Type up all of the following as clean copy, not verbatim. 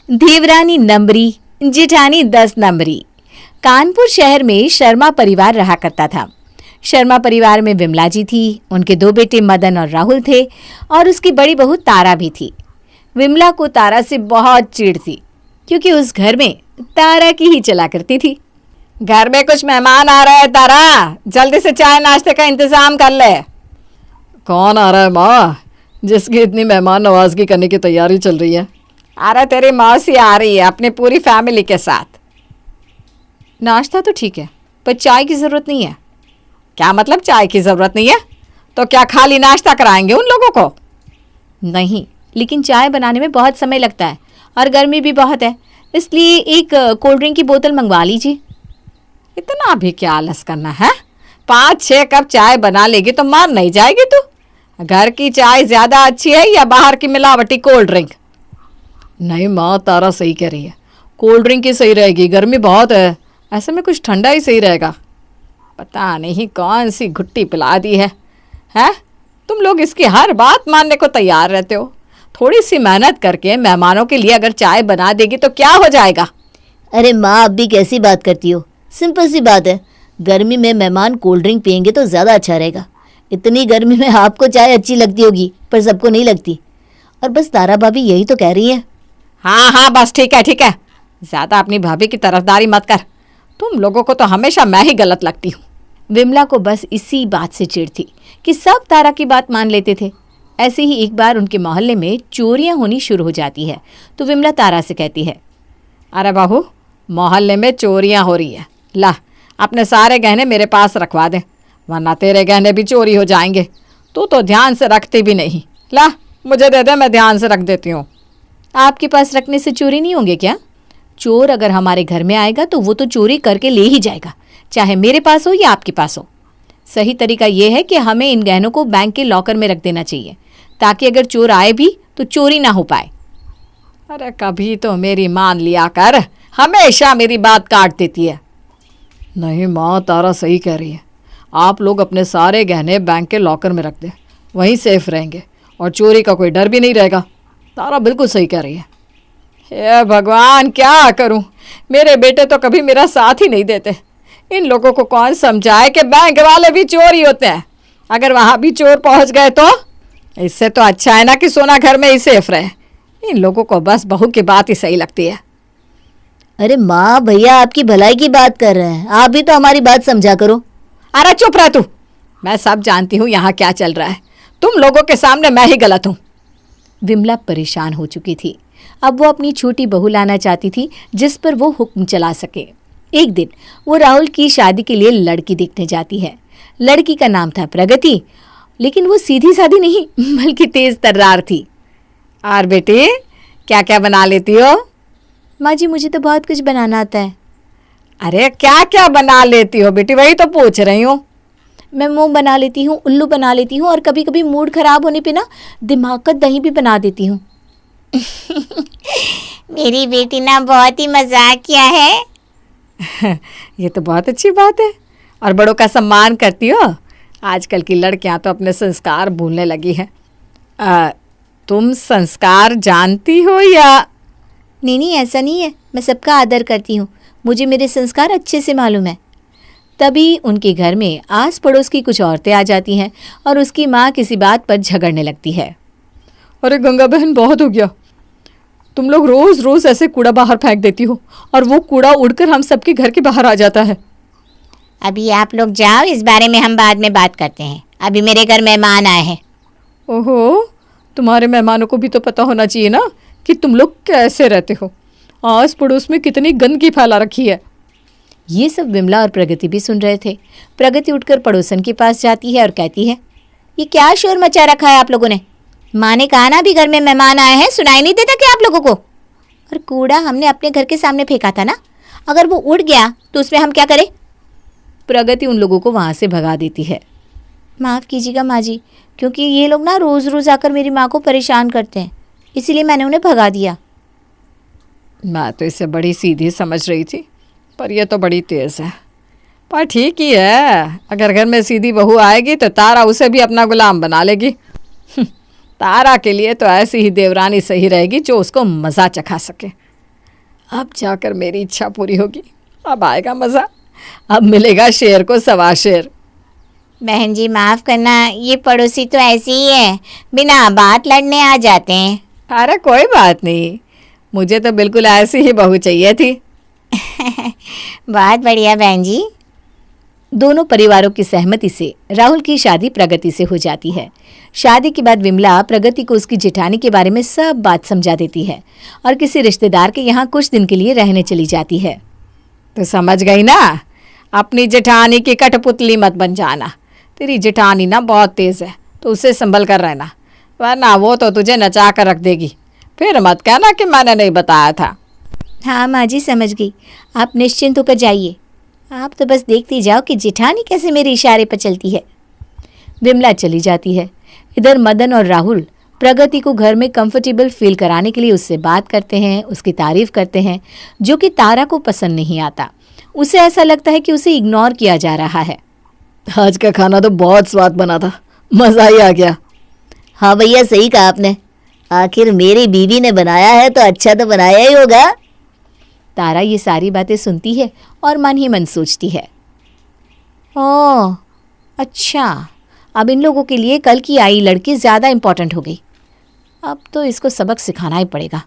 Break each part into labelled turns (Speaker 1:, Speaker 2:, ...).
Speaker 1: देवरानी नंबरी, जेठानी 10 नंबरी। कानपुर शहर में शर्मा परिवार रहा करता था। शर्मा परिवार में विमला जी थी, उनके 2 बेटे मदन और राहुल थे और उसकी बड़ी बहू तारा भी थी। विमला को तारा से बहुत चिढ़ थी क्योंकि उस घर में तारा की ही चला करती थी। घर में कुछ मेहमान आ रहे हैं तारा, जल्दी से चाय नाश्ते का इंतजाम कर ले।
Speaker 2: कौन आ रहा है माँ, जिसकी इतनी मेहमान नवाजगी करने की तैयारी चल रही है?
Speaker 1: अरे तेरी मौसी आ रही है अपनी पूरी फैमिली के साथ। नाश्ता तो ठीक है पर चाय की ज़रूरत नहीं है। क्या मतलब चाय की ज़रूरत नहीं है? तो क्या खाली नाश्ता कराएंगे उन लोगों को? नहीं, लेकिन चाय बनाने में बहुत समय लगता है और गर्मी भी बहुत है, इसलिए एक कोल्ड ड्रिंक की बोतल मंगवा लीजिए। इतना भी क्या आलस करना है? 5-6 कप चाय बना लेगी तो मर नहीं जाएगी तू? घर की चाय ज़्यादा अच्छी है या बाहर की मिलावटी कोल्ड ड्रिंक?
Speaker 2: नहीं माँ, तारा सही कह रही है, कोल्ड ड्रिंक ही सही रहेगी, गर्मी बहुत है, ऐसे में कुछ ठंडा ही सही रहेगा।
Speaker 1: पता नहीं कौन सी घुट्टी पिला दी है, हैं? तुम लोग इसकी हर बात मानने को तैयार रहते हो। थोड़ी सी मेहनत करके मेहमानों के लिए अगर चाय बना देगी तो क्या हो जाएगा?
Speaker 3: अरे माँ, अब भी कैसी बात करती हो? सिंपल सी बात है, गर्मी में मेहमान कोल्ड ड्रिंक पियेंगे तो ज़्यादा अच्छा रहेगा। इतनी गर्मी में आपको चाय अच्छी लगती होगी पर सबको नहीं लगती, और बस तारा भाभी यही तो कह रही है।
Speaker 1: हाँ हाँ बस ठीक है ठीक है, ज़्यादा अपनी भाभी की तरफदारी मत कर। तुम लोगों को तो हमेशा मैं ही गलत लगती हूँ। विमला को बस इसी बात से चिढ़ थी कि सब तारा की बात मान लेते थे। ऐसे ही एक बार उनके मोहल्ले में चोरियां होनी शुरू हो जाती है तो विमला तारा से कहती है, अरे बहू, मोहल्ले में चोरियां हो रही है, ला अपने सारे गहने मेरे पास रखवा दे, वरना तेरे गहने भी चोरी हो जाएंगे। तू तो ध्यान से रखती भी नहीं, ला मुझे दे दे, मैं ध्यान से रख देती हूँ। आपके पास रखने से चोरी नहीं होंगे क्या? चोर अगर हमारे घर में आएगा तो वो तो चोरी करके ले ही जाएगा, चाहे मेरे पास हो या आपके पास हो। सही तरीका ये है कि हमें इन गहनों को बैंक के लॉकर में रख देना चाहिए ताकि अगर चोर आए भी तो चोरी ना हो पाए। अरे कभी तो मेरी मान लिया कर, हमेशा मेरी बात काट देती है।
Speaker 2: नहीं माँ, तारा सही कह रही है, आप लोग अपने सारे गहने बैंक के लॉकर में रख दें, वहीं सेफ रहेंगे और चोरी का कोई डर भी नहीं रहेगा। तारा बिल्कुल सही कह रही है।
Speaker 1: हे भगवान, क्या करूं? मेरे बेटे तो कभी मेरा साथ ही नहीं देते। इन लोगों को कौन समझाए कि बैंक वाले भी चोर ही होते हैं। अगर वहाँ भी चोर पहुँच गए तो इससे तो अच्छा है ना कि सोना घर में ही सेफ रहे। इन लोगों को बस बहू की बात ही सही लगती है।
Speaker 3: अरे माँ, भैया आपकी भलाई की बात कर रहे हैं, आप भी तो हमारी बात समझा करो।
Speaker 1: अरे चुप रह तू, मैं सब जानती हूँ यहाँ क्या चल रहा है। तुम लोगों के सामने मैं ही गलत हूँ। विमला परेशान हो चुकी थी। अब वो अपनी छोटी बहू लाना चाहती थी जिस पर वो हुक्म चला सके। एक दिन वो राहुल की शादी के लिए लड़की देखने जाती है। लड़की का नाम था प्रगति, लेकिन वो सीधी सादी नहीं बल्कि तेज तर्रार थी। और बेटे, क्या क्या बना लेती हो? माँ जी, मुझे तो बहुत कुछ बनाना आता है। अरे क्या क्या बना लेती हो बेटी, वही तो पूछ रही हूँ। मैं मोम बना लेती हूँ, उल्लू बना लेती हूँ और कभी कभी मूड खराब होने पे ना दिमाग का दही भी बना देती हूँ।
Speaker 4: मेरी बेटी ना बहुत ही मजाक किया है।
Speaker 1: ये तो बहुत अच्छी बात है। और बड़ों का सम्मान करती हो। आजकल की लड़कियां तो अपने संस्कार भूलने लगी हैं। तुम संस्कार जानती हो या? नहीं, ऐसा नहीं है, मैं सबका आदर करती हूँ, मुझे मेरे संस्कार अच्छे से मालूम है। तभी उनके घर में आस पड़ोस की कुछ औरतें आ जाती हैं और उसकी माँ किसी बात पर झगड़ने लगती है।
Speaker 2: अरे गंगा बहन, बहुत हो गया, तुम लोग रोज़ रोज़ ऐसे कूड़ा बाहर फेंक देती हो और वो कूड़ा उड़कर हम सबके घर के बाहर आ जाता है।
Speaker 4: अभी आप लोग जाओ, इस बारे में हम बाद में बात करते हैं, अभी मेरे घर मेहमान आए हैं।
Speaker 2: ओहो, तुम्हारे मेहमानों को भी तो पता होना चाहिए ना कि तुम लोग कैसे रहते हो। आस पड़ोस में कितनी गंदगी फैला रखी है।
Speaker 1: ये सब विमला और प्रगति भी सुन रहे थे। प्रगति उठकर पड़ोसन के पास जाती है और कहती है,
Speaker 4: ये क्या शोर मचा रखा है आप लोगों ने? माँ ने कहा ना भी घर में मेहमान आए हैं, सुनाई नहीं देता क्या आप लोगों को? और कूड़ा हमने अपने घर के सामने फेंका था ना, अगर वो उड़ गया तो उसमें हम क्या करें?
Speaker 1: प्रगति उन लोगों को वहाँ से भगा देती है।
Speaker 4: माफ़ कीजिएगा माँ जी, क्योंकि ये लोग ना रोज़ रोज़ आकर मेरी माँ को परेशान करते हैं, इसीलिए मैंने उन्हें भगा दिया।
Speaker 1: मैं तो इसे बड़ी सीधी समझ रही थी, पर यह तो बड़ी तेज़ है। पर ठीक ही है, अगर घर में सीधी बहू आएगी तो तारा उसे भी अपना गुलाम बना लेगी। तारा के लिए तो ऐसी ही देवरानी सही रहेगी जो उसको मज़ा चखा सके।
Speaker 2: अब जाकर मेरी इच्छा पूरी होगी, अब आएगा मज़ा, अब मिलेगा शेर को सवा शेर।
Speaker 4: बहन जी माफ़ करना, ये पड़ोसी तो ऐसे ही है, बिना बात लड़ने आ जाते हैं।
Speaker 2: अरे कोई बात नहीं, मुझे तो बिल्कुल ऐसी ही बहू चाहिए थी।
Speaker 4: बहुत बढ़िया बहन जी।
Speaker 1: दोनों परिवारों की सहमति से राहुल की शादी प्रगति से हो जाती है। शादी के बाद विमला प्रगति को उसकी जेठानी के बारे में सब बात समझा देती है और किसी रिश्तेदार के यहाँ कुछ दिन के लिए रहने चली जाती है। तो समझ गई ना, अपनी जेठानी की कठपुतली मत बन जाना। तेरी जेठानी ना बहुत तेज है, तो उसे संभल कर रहना, वरना वो तो तुझे नचा कर रख देगी। फिर मत कहना कि मैंने नहीं बताया था।
Speaker 4: हाँ माँ जी समझ गई, आप निश्चिंत होकर जाइए। आप तो बस देखती जाओ कि जेठानी कैसे मेरे इशारे पर चलती है।
Speaker 1: विमला चली जाती है। इधर मदन और राहुल प्रगति को घर में कंफर्टेबल फील कराने के लिए उससे बात करते हैं, उसकी तारीफ करते हैं, जो कि तारा को पसंद नहीं आता। उसे ऐसा लगता है कि उसे इग्नोर किया जा रहा है।
Speaker 2: आज का खाना तो बहुत स्वाद बना था, मज़ा ही आ गया।
Speaker 3: हाँ भैया सही कहा आपने, आखिर मेरी बीवी ने बनाया है तो अच्छा तो बनाया ही होगा।
Speaker 1: तारा ये सारी बातें सुनती है और मन ही मन सोचती है, ओह अच्छा, अब इन लोगों के लिए कल की आई लड़की ज़्यादा इम्पोर्टेंट हो गई। अब तो इसको सबक सिखाना ही पड़ेगा।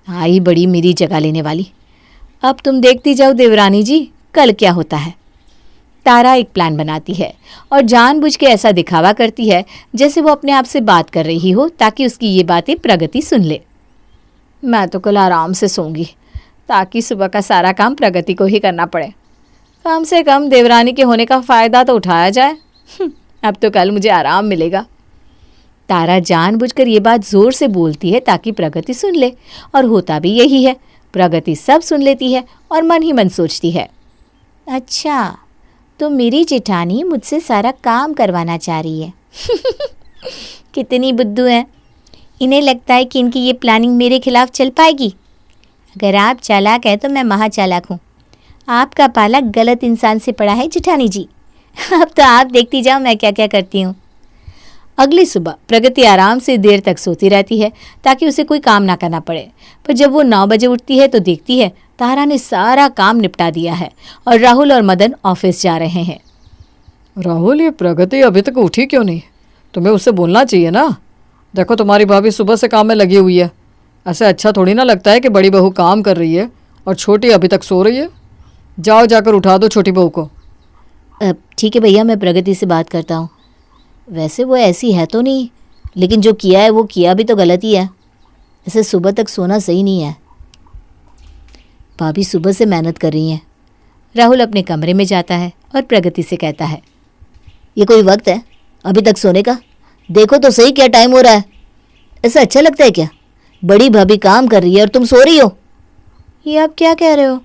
Speaker 1: आई बड़ी मेरी जगह लेने वाली। अब तुम देखती जाओ देवरानी जी, कल क्या होता है। तारा एक प्लान बनाती है और जानबूझ के ऐसा दिखावा करती है जैसे वो अपने आप से बात कर रही हो, ताकि उसकी ये बातें प्रगति सुन ले। मैं तो कल आराम से सोऊंगी, ताकि सुबह का सारा काम प्रगति को ही करना पड़े। कम से कम देवरानी के होने का फ़ायदा तो उठाया जाए। अब तो कल मुझे आराम मिलेगा। तारा जानबूझकर ये बात ज़ोर से बोलती है ताकि प्रगति सुन ले, और होता भी यही है। प्रगति सब सुन लेती है और मन ही मन सोचती है,
Speaker 4: अच्छा तो मेरी जेठानी मुझसे सारा काम करवाना चाह रही है। कितनी बुद्धू है, इन्हें लगता है कि इनकी ये प्लानिंग मेरे खिलाफ चल पाएगी। अगर आप चालाक है तो मैं महा चालाक हूँ। आपका पाला गलत इंसान से पड़ा है जेठानी जी। अब तो आप देखती जाओ मैं क्या क्या करती हूँ।
Speaker 1: अगली सुबह प्रगति आराम से देर तक सोती रहती है ताकि उसे कोई काम ना करना पड़े। पर जब वो 9 बजे उठती है तो देखती है तारा ने सारा काम निपटा दिया है और राहुल और मदन ऑफिस जा रहे हैं।
Speaker 2: राहुल, ये प्रगति अभी तक उठी क्यों नहीं? तुम्हें उससे बोलना चाहिए ना। देखो तुम्हारी भाभी सुबह से काम में लगी हुई है। ऐसे अच्छा थोड़ी ना लगता है कि बड़ी बहू काम कर रही है और छोटी अभी तक सो रही है। जाओ जाकर उठा दो छोटी बहू को।
Speaker 3: ठीक है भैया, मैं प्रगति से बात करता हूँ। वैसे वो ऐसी है तो नहीं, लेकिन जो किया है वो किया भी तो गलत ही है। ऐसे सुबह तक सोना सही नहीं है। भाभी सुबह से मेहनत कर रही हैं।
Speaker 1: राहुल अपने कमरे में जाता है और प्रगति से कहता है,
Speaker 3: ये कोई वक्त है अभी तक सोने का? देखो तो सही क्या टाइम हो रहा है। ऐसा अच्छा लगता है क्या? बड़ी भाभी काम कर रही है और तुम सो रही हो।
Speaker 1: ये आप क्या कह रहे हो?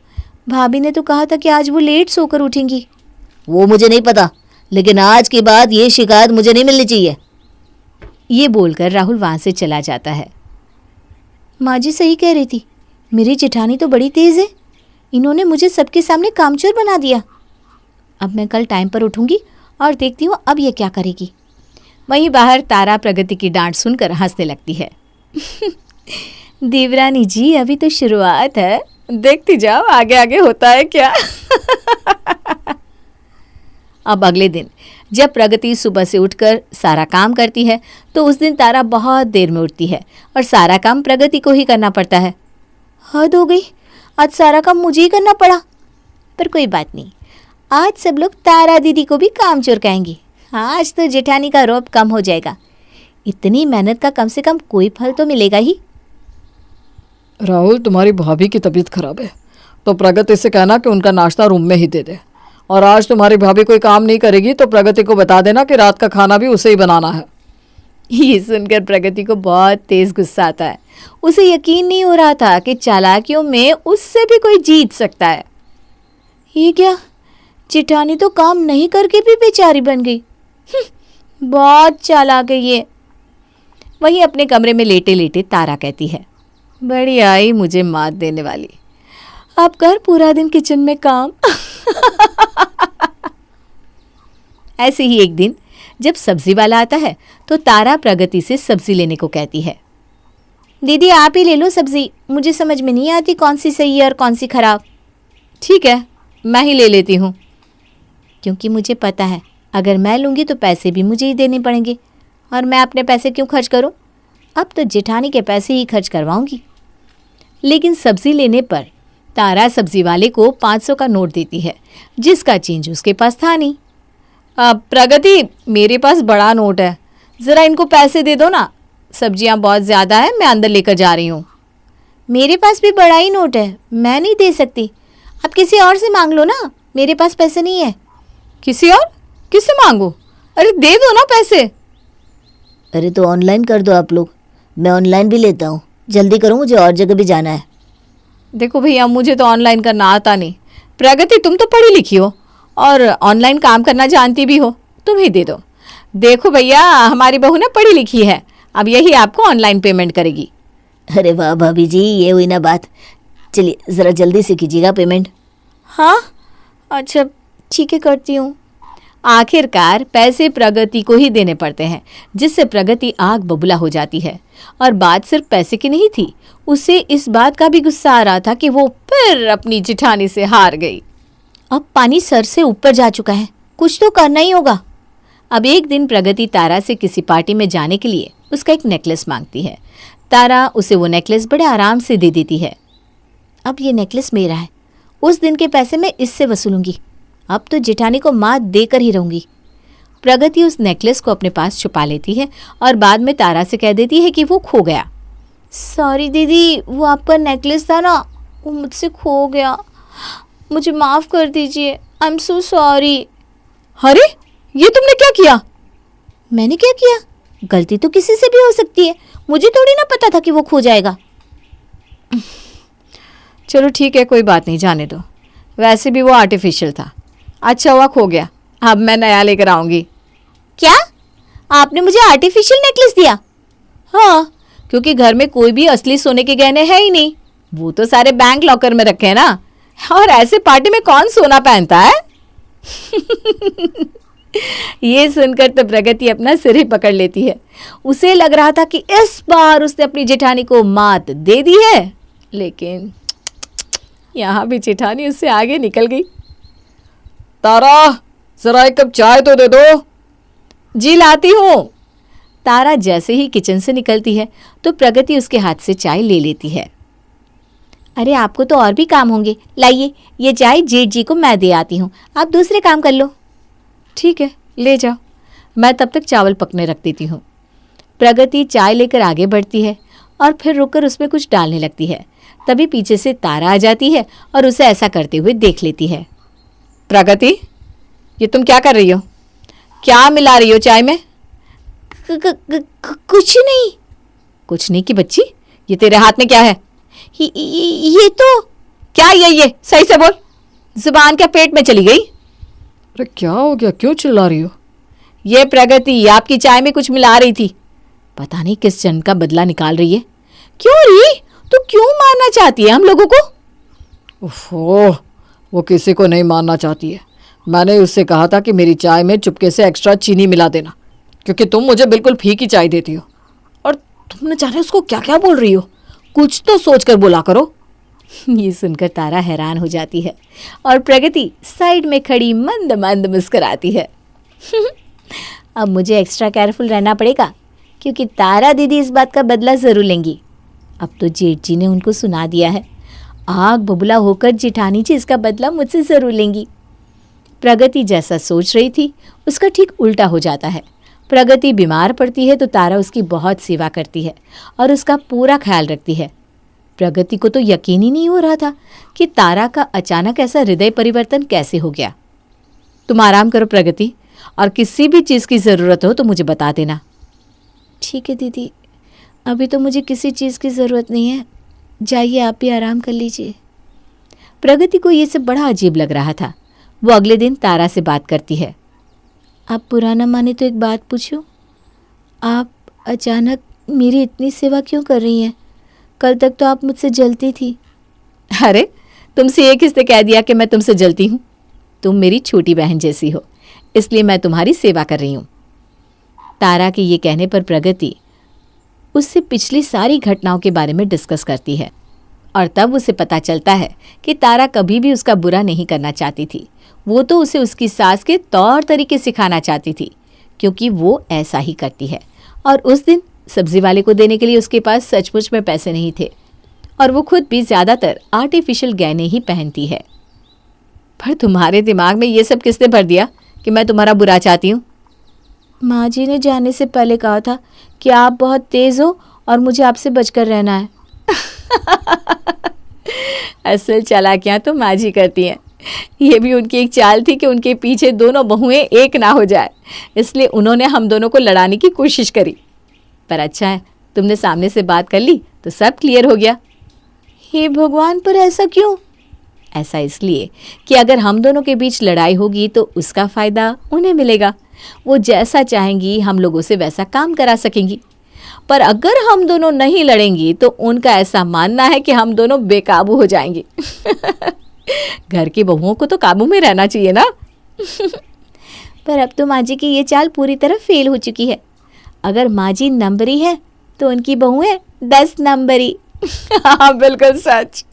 Speaker 1: भाभी ने तो कहा था कि आज वो लेट सोकर उठेंगी।
Speaker 3: वो मुझे नहीं पता, लेकिन आज के बाद ये शिकायत मुझे नहीं मिलनी चाहिए।
Speaker 1: ये बोलकर राहुल वहाँ से चला जाता है। माँ जी सही कह रही थी, मेरी जेठानी तो बड़ी तेज़ है। इन्होंने मुझे सबके सामने कामचोर बना दिया। अब मैं कल टाइम पर उठूंगी और देखती हूँ अब ये क्या करेगी। वहीं बाहर तारा प्रगति की डांट सुनकर हंसने लगती है। देवरानी जी अभी तो शुरुआत है, देखती जाओ आगे आगे होता है क्या। अब अगले दिन जब प्रगति सुबह से उठकर सारा काम करती है तो उस दिन तारा बहुत देर में उठती है और सारा काम प्रगति को ही करना पड़ता है। हद हो गई, आज सारा काम मुझे ही करना पड़ा। पर कोई बात नहीं, आज सब लोग तारा दीदी को भी कामचोर कहेंगी। आज तो जेठानी का रौब कम हो जाएगा। इतनी मेहनत का कम से कम कोई फल तो मिलेगा ही।
Speaker 2: राहुल, तुम्हारी भाभी की तबीयत खराब है तो प्रगति से कहना कि उनका नाश्ता रूम में ही दे दे। और आज तुम्हारी भाभी कोई काम नहीं करेगी तो प्रगति को बता देना कि रात का खाना भी उसे ही बनाना है।
Speaker 1: ये सुनकर प्रगति को बहुत तेज गुस्सा आता है। उसे यकीन नहीं हो रहा था कि चालाकियों में उससे भी कोई जीत सकता है। ये क्या, जेठानी तो काम नहीं करके भी बेचारी बन गई। बहुत चालाक है ये। वहीं अपने कमरे में लेटे लेटे तारा कहती है, बड़ी आई मुझे मात देने वाली। अब कर पूरा दिन किचन में काम। ऐसे ही एक दिन जब सब्जी वाला आता है तो तारा प्रगति से सब्जी लेने को कहती है।
Speaker 4: दीदी आप ही ले लो सब्जी, मुझे समझ में नहीं आती कौन सी सही है और कौन सी खराब।
Speaker 1: ठीक है, मैं ही ले लेती हूँ।
Speaker 4: क्योंकि मुझे पता है अगर मैं लूँगी तो पैसे भी मुझे ही देने पड़ेंगे, और मैं अपने पैसे क्यों खर्च करूँ। अब तो जेठानी के पैसे ही खर्च करवाऊँगी।
Speaker 1: लेकिन सब्जी लेने पर तारा सब्जी वाले को 500 का नोट देती है, जिसका चेंज उसके पास था नहीं। प्रगति, मेरे पास बड़ा नोट है, ज़रा इनको पैसे दे दो ना, सब्जियां बहुत ज़्यादा है, मैं अंदर लेकर जा रही हूँ।
Speaker 4: मेरे पास भी बड़ा ही नोट है, मैं नहीं दे सकती। आप किसी और से मांग लो ना, मेरे पास पैसे नहीं है।
Speaker 1: किसी और? किससे मांगो? अरे दे दो ना पैसे।
Speaker 3: अरे तो ऑनलाइन कर दो आप लोग, मैं ऑनलाइन भी लेता हूँ। जल्दी करो, मुझे और जगह भी जाना है।
Speaker 1: देखो भैया, मुझे तो ऑनलाइन करना आता नहीं। प्रगति, तुम तो पढ़ी लिखी हो और ऑनलाइन काम करना जानती भी हो, तुम ही दे दो। देखो भैया, हमारी बहू ना पढ़ी लिखी है, अब यही आपको ऑनलाइन पेमेंट करेगी।
Speaker 3: अरे वाह भाभी जी, ये हुई ना बात। चलिए ज़रा जल्दी से कीजिएगा पेमेंट।
Speaker 1: हाँ अच्छा, ठीक है, करती हूँ। आखिरकार पैसे प्रगति को ही देने पड़ते हैं, जिससे प्रगति आग बबूला हो जाती है। और बात सिर्फ पैसे की नहीं थी, उसे इस बात का भी गुस्सा आ रहा था कि वो फिर अपनी जिठानी से हार गई।
Speaker 4: अब पानी सर से ऊपर जा चुका है, कुछ तो करना ही होगा।
Speaker 1: अब एक दिन प्रगति तारा से किसी पार्टी में जाने के लिए उसका एक नेकलेस मांगती है। तारा उसे वो नेकलेस बड़े आराम से दे देती है।
Speaker 4: अब ये नेकलेस मेरा है, उस दिन के पैसे मैं इससे वसूलूंगी। अब तो जेठानी को मात देकर ही रहूंगी।
Speaker 1: प्रगति उस नेकलेस को अपने पास छुपा लेती है और बाद में तारा से कह देती है कि वो खो गया।
Speaker 4: सॉरी दीदी, वो आपका नेकलेस था ना, वो मुझसे खो गया, मुझे माफ़ कर दीजिए। I am so sorry.
Speaker 1: अरे ये तुमने क्या किया?
Speaker 4: मैंने क्या किया? गलती तो किसी से भी हो सकती है, मुझे थोड़ी ना पता था कि वो खो जाएगा।
Speaker 1: चलो ठीक है, कोई बात नहीं, जाने दो। वैसे भी वो आर्टिफिशियल था, अच्छा हुआ खो गया, अब मैं नया लेकर आऊँगी।
Speaker 4: क्या? आपने मुझे आर्टिफिशियल नेकलेस दिया?
Speaker 1: हाँ, क्योंकि घर में कोई भी असली सोने के गहने है ही नहीं, वो तो सारे बैंक लॉकर में रखे हैं ना, और ऐसे पार्टी में कौन सोना पहनता है? ये सुनकर तो प्रगति अपना सिर ही पकड़ लेती है। उसे लग रहा था कि इस बार उसने अपनी जेठानी को मात दे दी है, लेकिन यहाँ भी जेठानी उससे आगे निकल गई।
Speaker 2: तारा, जरा एक कप चाय तो दे दो।
Speaker 1: जी लाती हूँ। तारा जैसे ही किचन से निकलती है तो प्रगति उसके हाथ से चाय ले लेती है।
Speaker 4: अरे आपको तो और भी काम होंगे, लाइए ये चाय जेठ जी को मैं दे आती हूँ, आप दूसरे काम कर लो।
Speaker 1: ठीक है, ले जाओ, मैं तब तक चावल पकने रख देती हूँ। प्रगति चाय लेकर आगे बढ़ती है और फिर रुककर उसमें कुछ डालने लगती है। तभी पीछे से तारा आ जाती है और उसे ऐसा करते हुए देख लेती है। प्रगति, ये तुम क्या कर रही हो? क्या मिला रही हो चाय में?
Speaker 4: कुछ नहीं।
Speaker 1: कुछ नहीं की बच्ची, ये तेरे हाथ में क्या है?
Speaker 4: ये तो
Speaker 1: क्या ये सही से बोल, जुबान क्या पेट में चली गई?
Speaker 2: अरे क्या हो गया, क्यों चिल्ला रही हो?
Speaker 1: ये प्रगति आपकी चाय में कुछ मिला रही थी, पता नहीं किस जन का बदला निकाल रही है। क्यों री, तू क्यों मारना चाहती है हम लोगों को?
Speaker 2: ओह, वो किसी को नहीं मारना चाहती है। मैंने उससे कहा था कि मेरी चाय में चुपके से एक्स्ट्रा चीनी मिला देना, क्योंकि तुम मुझे बिल्कुल फीकी चाय देती हो। और तुमने जाने उसको क्या क्या बोल रही हो, कुछ तो सोच कर बोला करो।
Speaker 1: ये सुनकर तारा हैरान हो जाती है और प्रगति साइड में खड़ी मंद मंद मुस्कुराती है।
Speaker 4: अब मुझे एक्स्ट्रा केयरफुल रहना पड़ेगा, क्योंकि तारा दीदी इस बात का बदला ज़रूर लेंगी। अब तो जेठ जी ने उनको सुना दिया है, आग बबूला होकर जेठानी जी इसका बदला मुझसे ज़रूर लेंगी।
Speaker 1: प्रगति जैसा सोच रही थी उसका ठीक उल्टा हो जाता है। प्रगति बीमार पड़ती है तो तारा उसकी बहुत सेवा करती है और उसका पूरा ख्याल रखती है। प्रगति को तो यकीन ही नहीं हो रहा था कि तारा का अचानक ऐसा हृदय परिवर्तन कैसे हो गया। तुम आराम करो प्रगति, और किसी भी चीज़ की ज़रूरत हो तो मुझे बता देना।
Speaker 4: ठीक है दीदी, अभी तो मुझे किसी चीज़ की ज़रूरत नहीं है, जाइए आप भी आराम कर लीजिए।
Speaker 1: प्रगति को ये सब बड़ा अजीब लग रहा था। वो अगले दिन तारा से बात करती है।
Speaker 4: आप पुराना माने तो एक बात पूछूं, आप अचानक मेरी इतनी सेवा क्यों कर रही हैं? कल तक तो आप मुझसे जलती थी।
Speaker 1: अरे तुमसे ये किसने कह दिया कि मैं तुमसे जलती हूँ? तुम मेरी छोटी बहन जैसी हो, इसलिए मैं तुम्हारी सेवा कर रही हूँ। तारा के ये कहने पर प्रगति उससे पिछली सारी घटनाओं के बारे में डिस्कस करती है। और तब उसे पता चलता है कि तारा कभी भी उसका बुरा नहीं करना चाहती थी। वो तो उसे उसकी सास के तौर तरीके सिखाना चाहती थी, क्योंकि वो ऐसा ही करती है। और उस दिन सब्जी वाले को देने के लिए उसके पास सचमुच में पैसे नहीं थे, और वो खुद भी ज़्यादातर आर्टिफिशियल गहने ही पहनती है। पर तुम्हारे दिमाग में ये सब किसने भर दिया कि मैं तुम्हारा बुरा चाहती हूँ?
Speaker 4: माँ जी ने जाने से पहले कहा था कि आप बहुत तेज़ हो और मुझे आपसे बचकर रहना है।
Speaker 1: असल चालाकियाँ तो माँ जी करती हैं। ये भी उनकी एक चाल थी कि उनके पीछे दोनों बहुएं एक ना हो जाए, इसलिए उन्होंने हम दोनों को लड़ाने की कोशिश करी। पर अच्छा है तुमने सामने से बात कर ली तो सब क्लियर हो गया।
Speaker 4: हे भगवान, पर ऐसा क्यों?
Speaker 1: ऐसा इसलिए कि अगर हम दोनों के बीच लड़ाई होगी तो उसका फ़ायदा उन्हें मिलेगा। वो जैसा चाहेंगी हम लोगों से वैसा काम करा सकेंगी। पर अगर हम दोनों नहीं लड़ेंगी तो उनका ऐसा मानना है कि हम दोनों बेकाबू हो जाएंगे। घर की बहुओं को तो काबू में रहना चाहिए ना।
Speaker 4: पर अब तो माँ जी की ये चाल पूरी तरह फेल हो चुकी है। अगर माँ जी नंबरी है तो उनकी बहुएं 10 नंबरी।
Speaker 1: हाँ बिल्कुल सच।